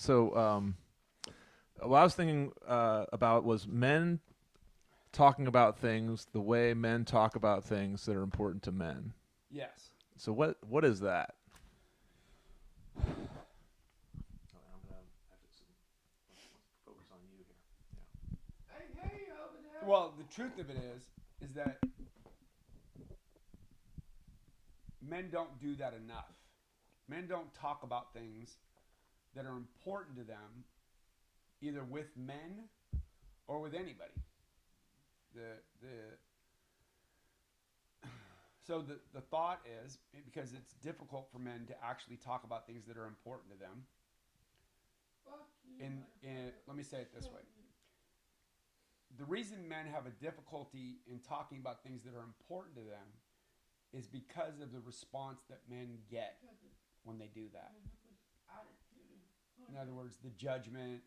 So what I was thinking about was men talking about things the way men talk about things that are important to men. Yes. So what is that? I'm gonna have to focus on you here. Well, the truth of it is that men don't do that enough. Men don't talk about things that are important to them, either with men or with anybody. The so the thought is because it's difficult for men to actually talk about things that are important to them. In let me say it this way: the reason men have a difficulty in talking about things that are important to them is because of the response that men get when they do that. In other words, the judgment,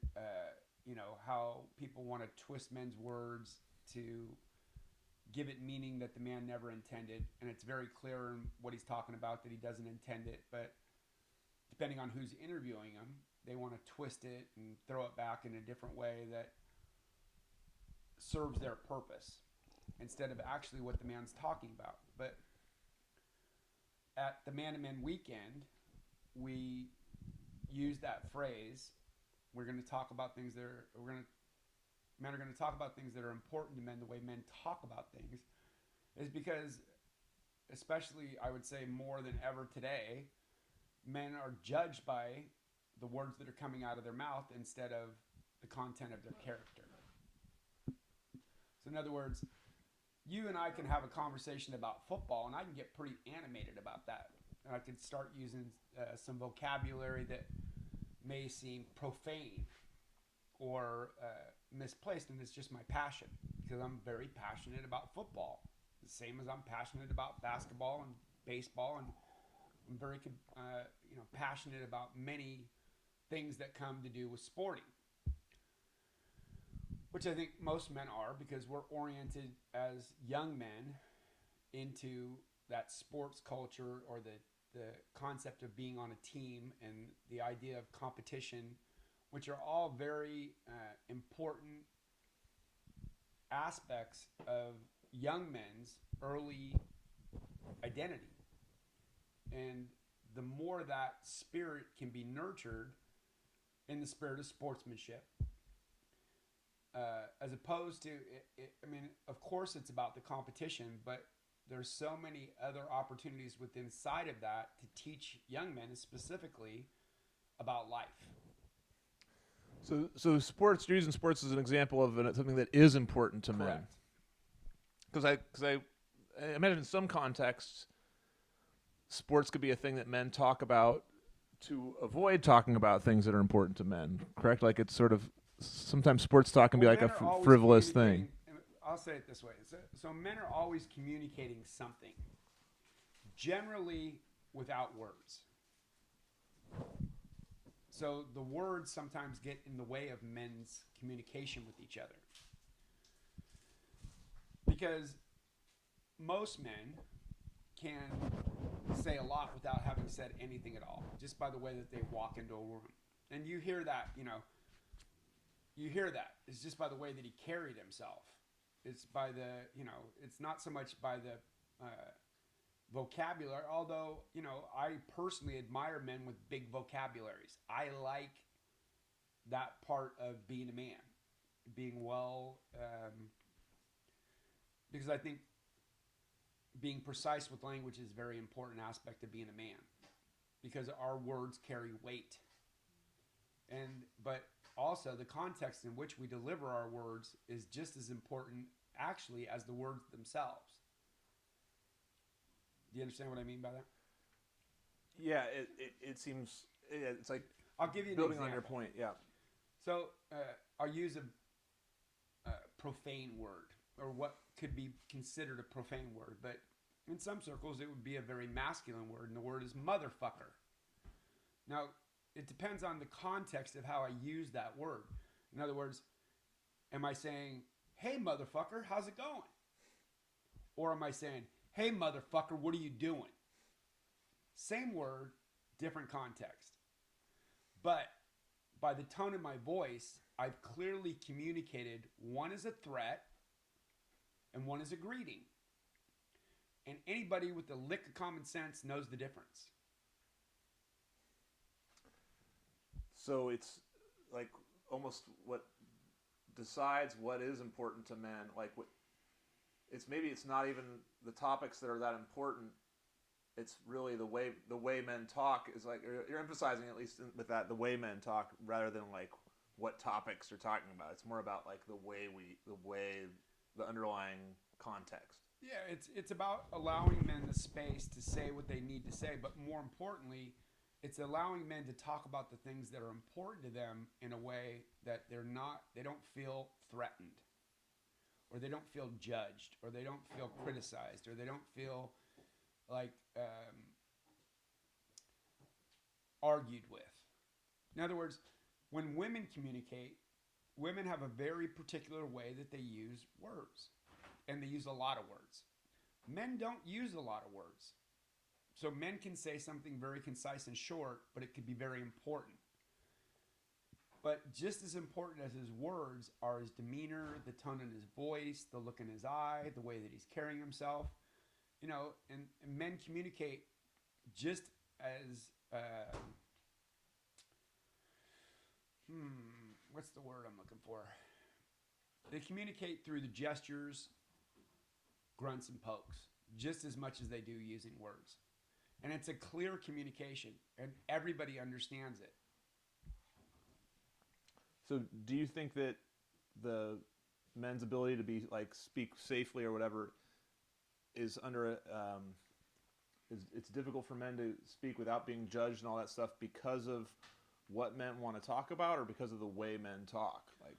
how people want to twist men's words to give it meaning that the man never intended. And it's very clear in what he's talking about that he doesn't intend it. But depending on who's interviewing him, they want to twist it and throw it back in a different way that serves their purpose instead of actually what the man's talking about. But at the Man to Men weekend, we use that phrase. We're going to talk about things that are, men are going to talk about things that are important to men the way men talk about things is because, especially I would say more than ever today, men are judged by the words that are coming out of their mouth instead of the content of their character. So in other words, you and I can have a conversation about football and I can get pretty animated about that. And I could start using some vocabulary that may seem profane or misplaced, and it's just my passion because I'm very passionate about football, the same as I'm passionate about basketball and baseball, and I'm very passionate about many things that come to do with sporting, which I think most men are because we're oriented as young men into that sports culture or the concept of being on a team and the idea of competition, which are all very important aspects of young men's early identity. And the more that spirit can be nurtured in the spirit of sportsmanship, as opposed to, of course it's about the competition, but there's so many other opportunities within inside of that to teach young men specifically about life. So sports. You're using sports as an example of something that is important to Correct. men. Because I imagine in some contexts, sports could be a thing that men talk about to avoid talking about things that are important to men. Correct? Like it's sort of sometimes sports talk can be like a frivolous thing. I'll say it this way. So men are always communicating something, generally without words. So the words sometimes get in the way of men's communication with each other. Because most men can say a lot without having said anything at all, just by the way that they walk into a room. And you hear that, It's just by the way that he carried himself. It's by it's not so much by the vocabulary, although, I personally admire men with big vocabularies. I like that part of being a man, being because I think being precise with language is a very important aspect of being a man because our words carry weight. But also the context in which we deliver our words is just as important actually as the words themselves. Do you understand what I mean by that? Yeah, it seems it's like I'll give you an building example. on your point. Yeah. So I'll use a profane word, or what could be considered a profane word, but in some circles it would be a very masculine word, and the word is motherfucker. Now, it depends on the context of how I use that word. In other words, am I saying, hey motherfucker, how's it going? Or am I saying, hey motherfucker, what are you doing? Same word, different context. But by the tone of my voice, I've clearly communicated one is a threat and one is a greeting. And anybody with a lick of common sense knows the difference. So it's like almost what decides what is important to men. Like what it's maybe it's not even the topics that are that important. It's really the way men talk is like you're emphasizing at least with that the way men talk rather than like what topics you're talking about. It's more about like the underlying context. Yeah, it's about allowing men the space to say what they need to say, but more importantly, it's allowing men to talk about the things that are important to them in a way that they don't feel threatened, or they don't feel judged, or they don't feel criticized, or they don't feel like argued with. In other words, when women communicate, women have a very particular way that they use words, and they use a lot of words. Men don't use a lot of words. So men can say something very concise and short, but it could be very important. But just as important as his words are his demeanor, the tone in his voice, the look in his eye, the way that he's carrying himself. You know, and men communicate just as what's the word I'm looking for? They communicate through the gestures, grunts, and pokes just as much as they do using words. And it's a clear communication, and everybody understands it. So, do you think that the men's ability to be like speak safely or whatever is under it's difficult for men to speak without being judged and all that stuff because of what men want to talk about, or because of the way men talk? Like,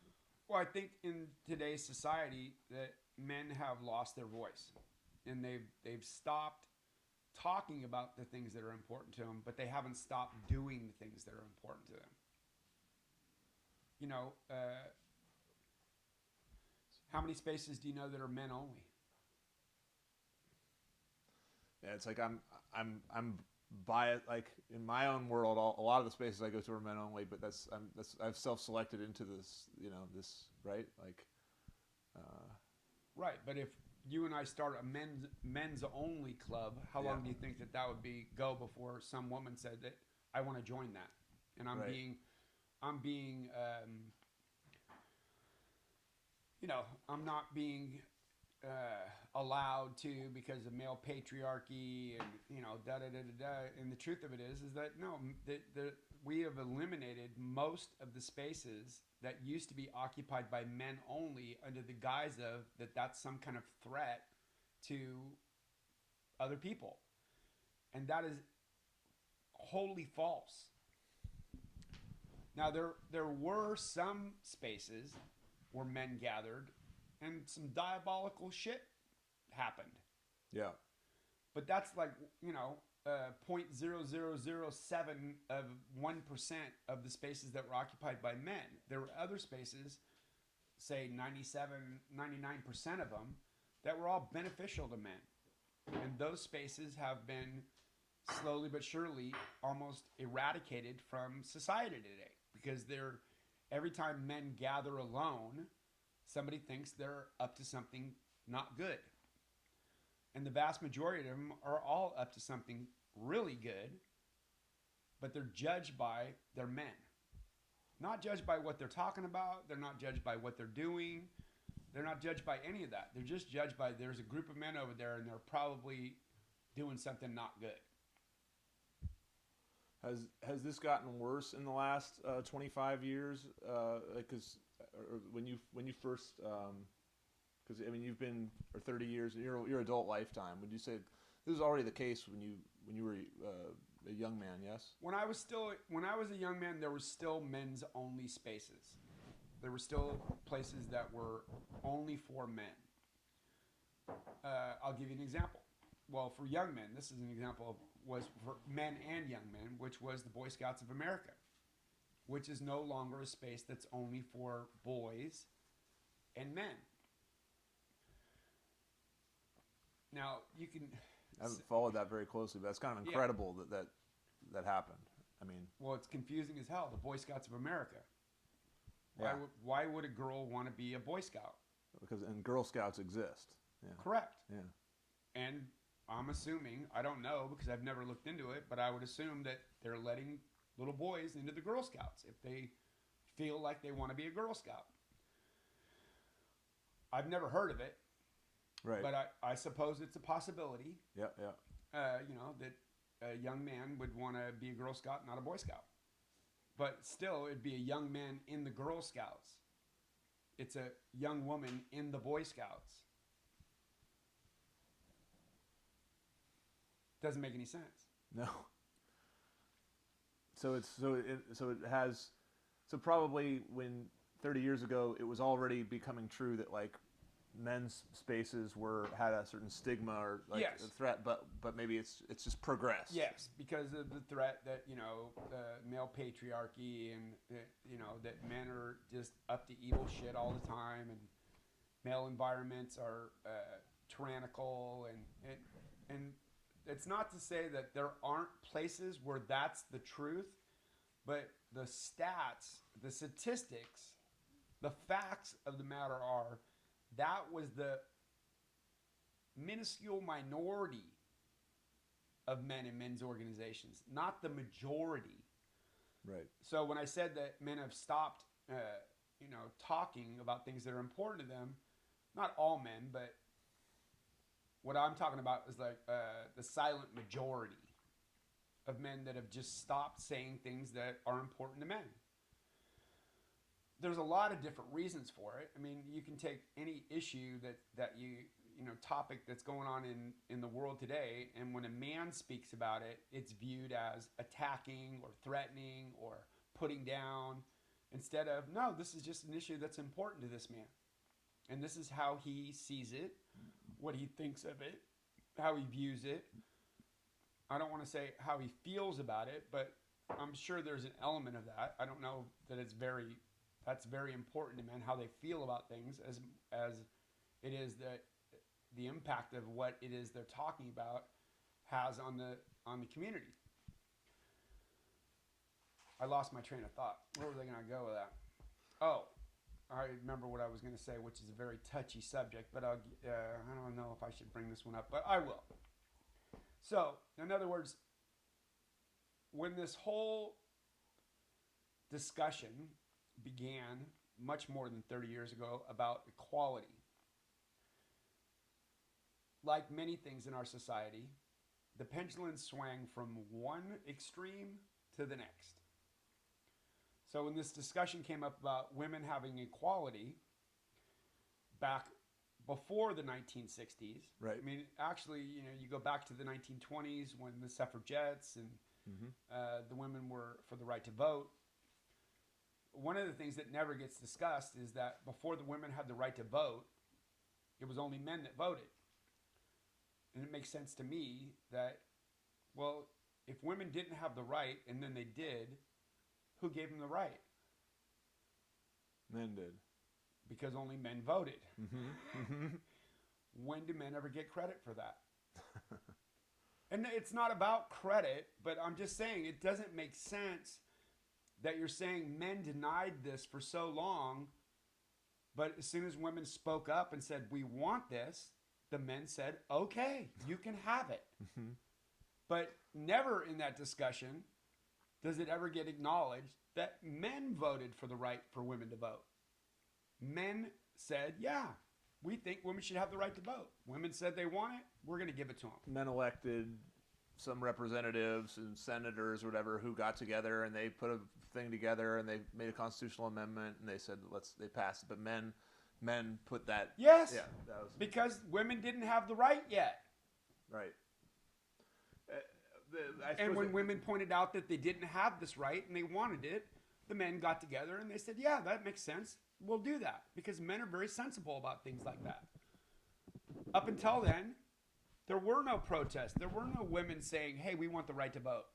well, I think in today's society that men have lost their voice, and they've stopped talking about the things that are important to them, but they haven't stopped doing the things that are important to them. You know, how many spaces do you know that are men only? yeah, it's like I'm biased. Like in my own world, a lot of the spaces I go to are men only, but I've self-selected into this, this, right? Like, right. But if you and I start a men's only club, how long do you think that would go before some woman said that I want to join that? And I'm being I'm not being allowed to because of male patriarchy and da da da da da. And the truth of it is that no, we have eliminated most of the spaces that used to be occupied by men only under the guise of that's some kind of threat to other people, and that is wholly false. Now there were some spaces where men gathered and some diabolical shit happened. yeah. But that's like, 0.0007 of 1% of the spaces that were occupied by men. There were other spaces, say 99% of them, that were all beneficial to men. And those spaces have been slowly but surely almost eradicated from society today, because every time men gather alone, somebody thinks they're up to something not good. And the vast majority of them are all up to something really good, but they're judged by their men. Not judged by what they're talking about. They're not judged by what they're doing. They're not judged by any of that. They're just judged by there's a group of men over there and they're probably doing something not good. Has this gotten worse in the last 25 years? Because when you first, because I mean you've been for 30 years, your adult lifetime. Would you say this was already the case when you were a young man? Yes. When I was a young man, there was still men's only spaces. There were still places that were only for men. I'll give you an example. Well, for young men, this is an example was for men and young men, which was the Boy Scouts of America, which is no longer a space that's only for boys and men. Now, you can... I haven't followed that very closely, but it's kind of incredible that happened. I mean, Well, it's confusing as hell. The Boy Scouts of America. yeah, Why would a girl want to be a Boy Scout? because and Girl Scouts exist. Yeah, Correct. yeah, And I'm assuming, I don't know because I've never looked into it, but I would assume that they're letting little boys into the Girl Scouts if they feel like they want to be a Girl Scout. I've never heard of it, right. but I suppose it's a possibility. Yeah, yeah. That a young man would want to be a Girl Scout, not a Boy Scout. But still, it'd be a young man in the Girl Scouts. It's a young woman in the Boy Scouts. Doesn't make any sense. No. So probably when 30 years ago it was already becoming true that like men's spaces had a certain stigma or like Yes. a threat, but maybe it's just progressed. Yes, because of the threat that the male patriarchy and that men are just up to evil shit all the time, and male environments are tyrannical, and it's not to say that there aren't places where that's the truth, but the stats, the statistics, the facts of the matter are that was the minuscule minority of men in men's organizations, not the majority. Right. So when I said that men have stopped, talking about things that are important to them, not all men, but what I'm talking about is like the silent majority of men that have just stopped saying things that are important to men. There's a lot of different reasons for it. I mean, you can take any issue that topic that's going on in the world today, and when a man speaks about it, it's viewed as attacking or threatening or putting down, instead of, no, this is just an issue that's important to this man. And this is how he sees it, what he thinks of it, how he views it. I don't want to say how he feels about it, but I'm sure there's an element of that. I don't know that that's very important to men, how they feel about things, as it is that the impact of what it is they're talking about has on the community. I lost my train of thought. Where was I going to go with that? Oh, I remember what I was going to say, which is a very touchy subject, but I don't know if I should bring this one up, but I will. So, in other words, when this whole discussion began much more than 30 years ago about equality, like many things in our society, the pendulum swung from one extreme to the next. So when this discussion came up about women having equality back before the 1960s, right? I mean, actually, you go back to the 1920s when the suffragettes and the women were for the right to vote. One of the things that never gets discussed is that before the women had the right to vote, it was only men that voted. And it makes sense to me that, well, if women didn't have the right and then they did, who gave them the right? Men did. Because only men voted. Mm-hmm. When do men ever get credit for that? And it's not about credit, but I'm just saying it doesn't make sense that you're saying men denied this for so long, but as soon as women spoke up and said, we want this, the men said, okay, you can have it. Mm-hmm. But never in that discussion does it ever get acknowledged that men voted for the right for women to vote. Men said, yeah, we think women should have the right to vote. Women said they want it, we're going to give it to them. Men elected some representatives and senators or whatever who got together and they put a thing together and they made a constitutional amendment and they said, they passed it. But men put that. Yes. Yeah. That was, because women didn't have the right yet. Right. And when women pointed out that they didn't have this right and they wanted it, the men got together and they said, yeah, that makes sense. We'll do that. Because men are very sensible about things like that. Up until then, there were no protests. There were no women saying, hey, we want the right to vote.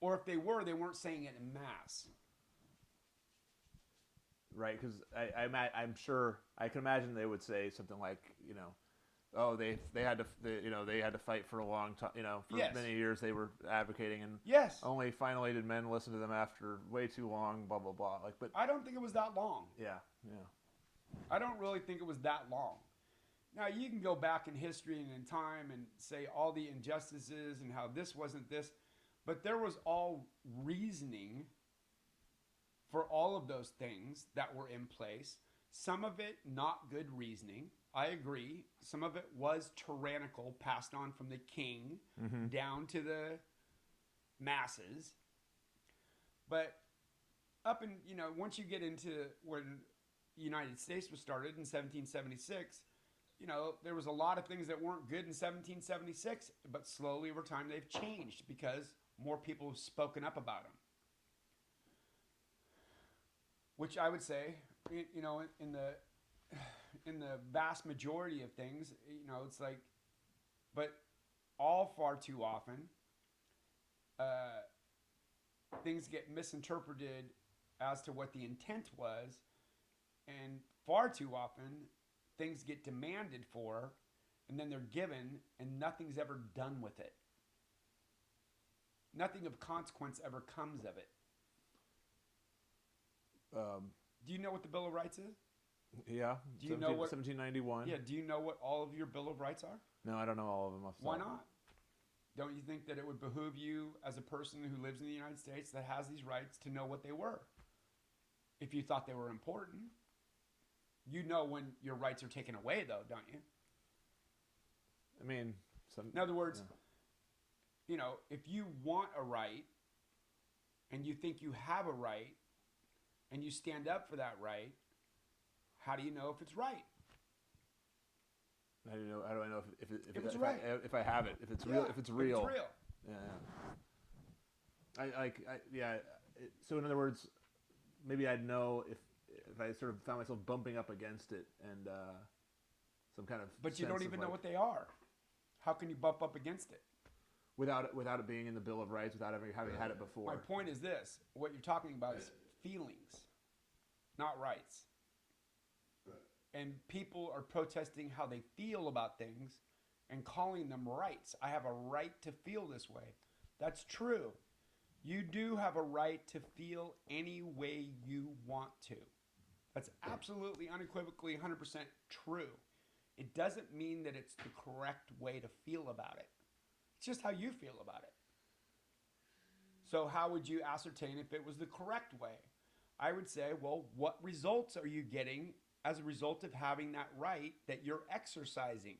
Or if they were, they weren't saying it en masse. Right, because I'm sure, I can imagine they would say something like, they had to they had to fight for a long time, for Yes. many years they were advocating, and Yes. only finally did men listen to them after way too long, blah blah blah. Like, but I don't think it was that long. yeah. I don't really think it was that long. Now, you can go back in history and in time and say all the injustices and how this wasn't this, but there was all reasoning for all of those things that were in place. Some of it not good reasoning. I agree. Some of it was tyrannical, passed on from the king down to the masses. But up in, once you get into when the United States was started in 1776, there was a lot of things that weren't good in 1776, but slowly over time they've changed because more people have spoken up about them. Which I would say, in the vast majority of things, it's like, but all far too often, things get misinterpreted as to what the intent was, and far too often, things get demanded for, and then they're given, and nothing's ever done with it. Nothing of consequence ever comes of it. Do you know what the Bill of Rights is? Yeah. Do you know what 1791? Yeah. Do you know what all of your Bill of Rights are? No, I don't know all of them. Why not? Don't you think that it would behoove you as a person who lives in the United States that has these rights to know what they were? If you thought they were important, you know when your rights are taken away, though, don't you? I mean, in other words, if you want a right and you think you have a right and you stand up for that right, how do you know if it's right? How do I know if it's right? If I have it, if it's real, if it's real. If it's real. Yeah. So in other words, maybe I'd know if I sort of found myself bumping up against it and some kind of. But you don't even know what they are. How can you bump up against it? Without it being in the Bill of Rights, without having had it before. My point is this: what you're talking about is feelings, not rights. And people are protesting how they feel about things and calling them rights. I have a right to feel this way. That's true. You do have a right to feel any way you want to. That's absolutely, unequivocally, 100% true. It doesn't mean that it's the correct way to feel about it. It's just how you feel about it. So how would you ascertain if it was the correct way? I would say, well, what results are you getting as a result of having that right that you're exercising?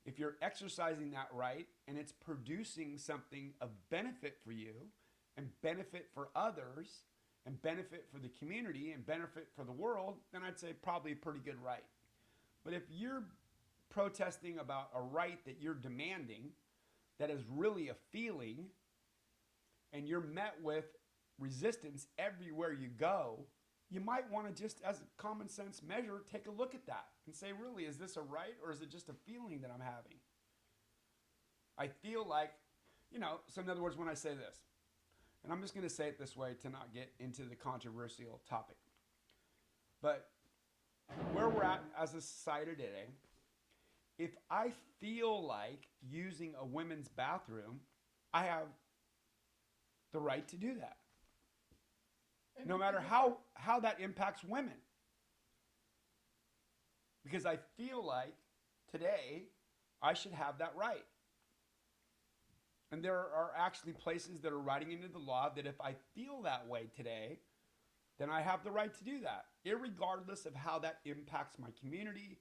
If you're exercising that right and it's producing something of benefit for you and benefit for others and benefit for the community and benefit for the world, then I'd say probably a pretty good right. But if you're protesting about a right that you're demanding that is really a feeling and you're met with resistance everywhere you go, you might want to just, as a common sense measure, take a look at that and say, really, is this a right or is it just a feeling that I'm having? I feel like, so in other words, when I say this, and I'm just going to say it this way to not get into the controversial topic, but where we're at as a society today, if I feel like using a women's bathroom, I have the right to do that. No matter how that impacts women. Because I feel like today I should have that right. And there are actually places that are writing into the law that if I feel that way today, then I have the right to do that, irregardless of how that impacts my community,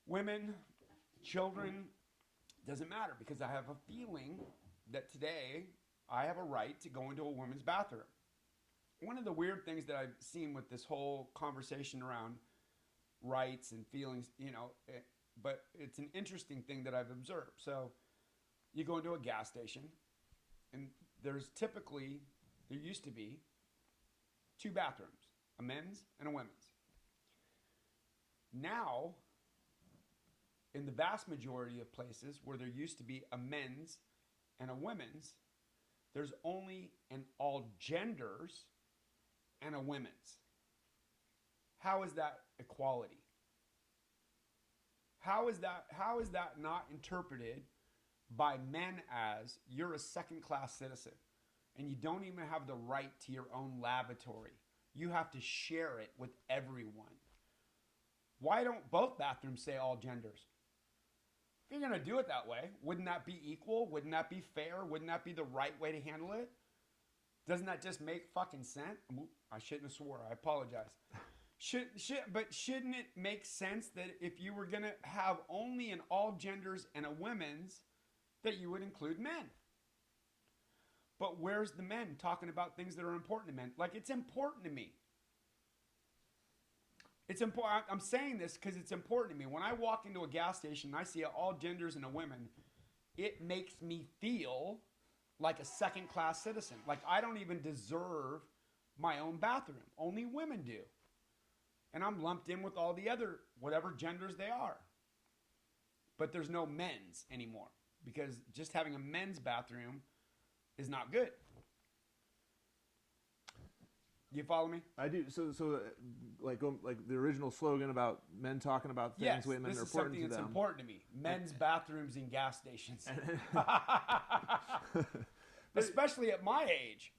women, children, doesn't matter, because I have a feeling that today I have a right to go into a women's bathroom. One of the weird things that I've seen with this whole conversation around rights and feelings, but it's an interesting thing that I've observed. So you go into a gas station and there used to be 2 bathrooms, a men's and a women's. Now, in the vast majority of places where there used to be a men's and a women's, there's only an all genders and a women's. How is that equality? How is that not interpreted by men as you're a second-class citizen and you don't even have the right to your own lavatory? You have to share it with everyone. Why don't both bathrooms say all genders? If you're going to do it that way, wouldn't that be equal? Wouldn't that be fair? Wouldn't that be the right way to handle it? Doesn't that just make fucking sense? I shouldn't have swore. I apologize. But shouldn't it make sense that if you were going to have only an all genders and a women's, that you would include men? But where's the men talking about things that are important to men? Like, it's important to me. It's important. I'm saying this because it's important to me. When I walk into a gas station and I see all genders and a women, it makes me feel like a second-class citizen. Like I don't even deserve my own bathroom. Only women do. And I'm lumped in with all the other, whatever genders they are. But there's no men's anymore because just having a men's bathroom is not good. You follow me? I do. So like the original slogan about men talking about things Yes, women this are is important something to that's them. important to me. Men's bathrooms in gas stations. Especially at my age.